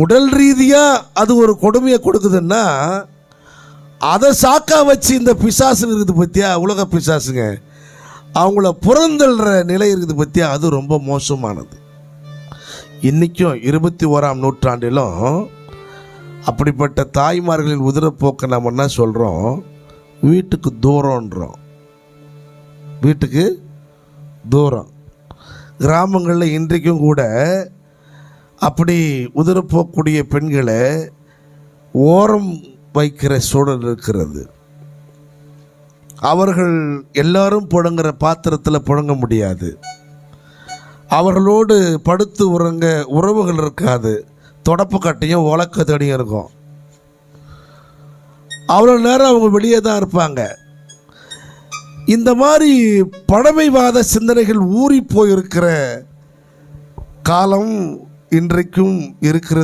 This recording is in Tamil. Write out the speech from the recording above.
உடல் ரீதியாக அது ஒரு கொடுமையை கொடுக்குதுன்னா அதை சாக்கா வச்சு இந்த பிசாசுங்க இருக்குது பற்றியா, உலக பிசாசுங்க அவங்கள புறந்தள்ளுற நிலை இருக்குது பற்றியா, அது ரொம்ப மோசமானது. இன்றைக்கும் 21ஆம் நூற்றாண்டிலும் அப்படிப்பட்ட தாய்மார்களின் உதிரப்போக்கை நம்ம என்ன சொல்கிறோம், வீட்டுக்கு தூரன்றோம். வீட்டுக்கு தூரம். கிராமங்களில் இன்றைக்கும் கூட அப்படி உதிரப்போக்கூடிய பெண்களை ஓரம் வைக்கிற சூழல் இருக்கிறது. அவர்கள் எல்லாரும் புழங்குற பாத்திரத்தில் புழங்க முடியாது. அவர்களோடு படுத்து உறங்க உறவுகள் இருக்காது. தொடப்பு கட்டையும் உலக்கத்தடியும் இருக்கும். அவ்வளோ நேரம் அவங்க வெளியே தான் இருப்பாங்க. இந்த மாதிரி பழமைவாத சிந்தனைகள் ஊறி போயிருக்கிற காலம் இன்றைக்கும் இருக்கிறது.